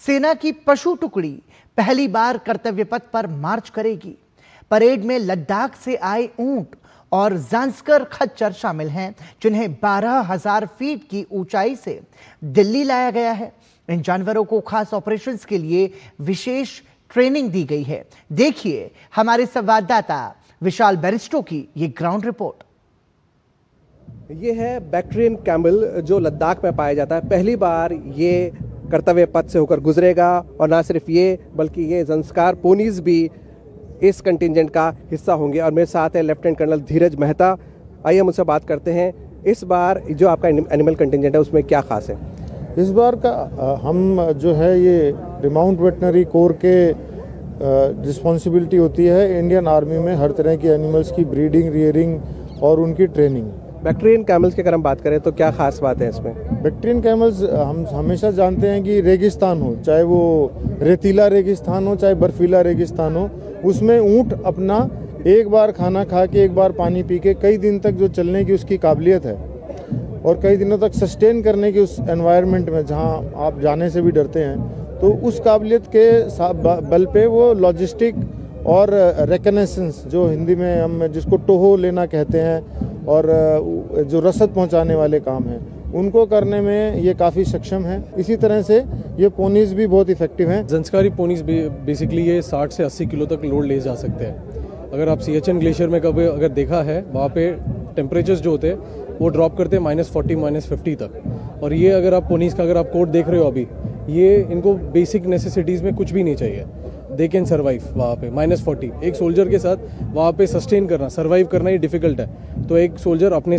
सेना की पशु टुकड़ी पहली बार कर्तव्य पथ पर मार्च करेगी। परेड में लद्दाख से आए ऊंट और ज़ांस्कर खच्चर शामिल हैं, जिन्हें 12,000 फीट की ऊंचाई से दिल्ली लाया गया है। इन जानवरों को खास ऑपरेशंस के लिए विशेष ट्रेनिंग दी गई है। देखिए हमारे संवाददाता विशाल बैरिस्टो की ये ग्राउंड रिपोर्ट। ये है बैक्ट्रियन कैमल जो लद्दाख में पाया जाता है। पहली बार ये कर्तव्य पथ से होकर गुजरेगा और ना सिर्फ ये बल्कि ये ज़ंस्कार पोनीज भी इस कंटिंजेंट का हिस्सा होंगे। और मेरे साथ है लेफ्टिनेंट कर्नल धीरज मेहता। आइए हम उनसे बात करते हैं। इस बार जो आपका एनिमल कंटिंजेंट है उसमें क्या खास है? इस बार का हम जो है ये रिमाउंट वेटनरी कोर के रिस्पॉन्सिबिलिटी होती है इंडियन आर्मी में हर तरह की एनिमल्स की ब्रीडिंग, रियरिंग और उनकी ट्रेनिंग। बैक्ट्रियन कैमल्स की अगर हम बात करें तो क्या खास बात है इसमें? बैक्ट्रियन कैमल्स हम हमेशा जानते हैं कि रेगिस्तान हो, चाहे वो रेतीला रेगिस्तान हो चाहे बर्फीला रेगिस्तान हो, उसमें ऊँट अपना एक बार खाना खा के एक बार पानी पी के कई दिन तक जो चलने की उसकी काबिलियत है और कई दिनों तक सस्टेन करने की उस एनवायरनमेंट में जहाँ आप जाने से भी डरते हैं, तो उस काबिलियत के बल पे वो लॉजिस्टिक और रिकनेसेंस जो हिंदी में हम जिसको टोहो लेना कहते हैं और जो रसद पहुंचाने वाले काम हैं उनको करने में ये काफ़ी सक्षम है। इसी तरह से ये पोनीज भी बहुत इफेक्टिव हैं। ज़ंस्कारी पोनीज बेसिकली ये 60 से 80 किलो तक लोड ले जा सकते हैं। अगर आप सियाचिन ग्लेशियर में कभी अगर देखा है, वहाँ पे टेम्परेचर्स जो होते हैं वो ड्रॉप करते हैं -40 -50 तक। और ये अगर आप पोनीज का अगर आप कोड देख रहे हो अभी, ये इनको बेसिक नेसेसिटीज़ में कुछ भी नहीं चाहिए। दे कैन सर्वाइव वहाँ पे -40। एक सोल्जर के साथ वहाँ पे सस्टेन करना, सर्वाइव करना ही डिफ़िकल्ट है। तो एक सोल्जर अपने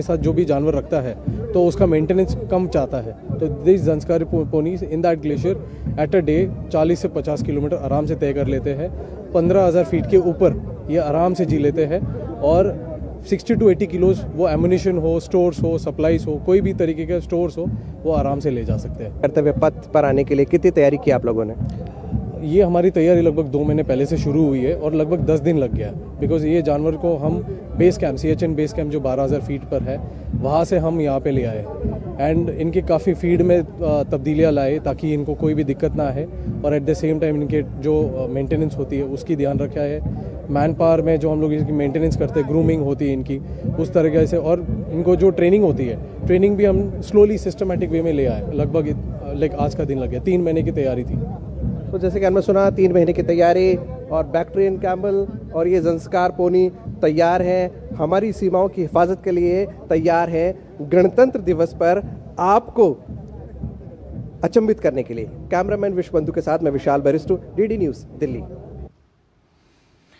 साथ जो भी जानवर रखता है तो उसका मेंटेनेंस कम चाहता है। तो this Zanskari ponies in that glacier at a day 40 से 50 किलोमीटर आराम से तय कर लेते हैं। 15,000 फीट के ऊपर ये आराम से जी लेते हैं और 60 to 80 किलोज वो एमुनिशन हो, स्टोर्स हो, सप्लाईज हो, कोई भी तरीके के स्टोर्स हो, वो आराम से ले जा सकते हैं। कर्तव्य पथ पर आने के लिए कितनी तैयारी की आप लोगों ने? ये हमारी तैयारी लगभग 2 महीने पहले से शुरू हुई है और लगभग 10 दिन लग गया, बिकॉज ये जानवर को हम base camp Siachen base camp जो 12,000 फीट पर है वहाँ से हम यहाँ पे ले आए एंड इनके काफ़ी फीड में तब्दीलियाँ लाए ताकि इनको कोई भी दिक्कत ना आए और एट द सेम टाइम इनके जो मेंटेनेंस होती है उसकी ध्यान रखा है। मैन पावर में जो हम लोग इसकी मेंटेनेंस करते हैं, ग्रूमिंग होती है इनकी उस तरीके से, और इनको जो ट्रेनिंग होती है, ट्रेनिंग भी हम स्लोली सिस्टमेटिक वे में ले आए। लगभग आज का दिन लग गया, 3 महीने की तैयारी थी। तो जैसे कि हमने सुना 3 महीने की तैयारी और बैक्ट्रियन कैमल और ये ज़ंस्कार पोनी तैयार हैं, हमारी सीमाओं की हिफाजत के लिए तैयार हैं। गणतंत्र दिवस पर आपको अचंभित करने के लिए कैमरामैन विश्वबंधु के साथ मैं विशाल बैरिस्टो, DD न्यूज़, दिल्ली।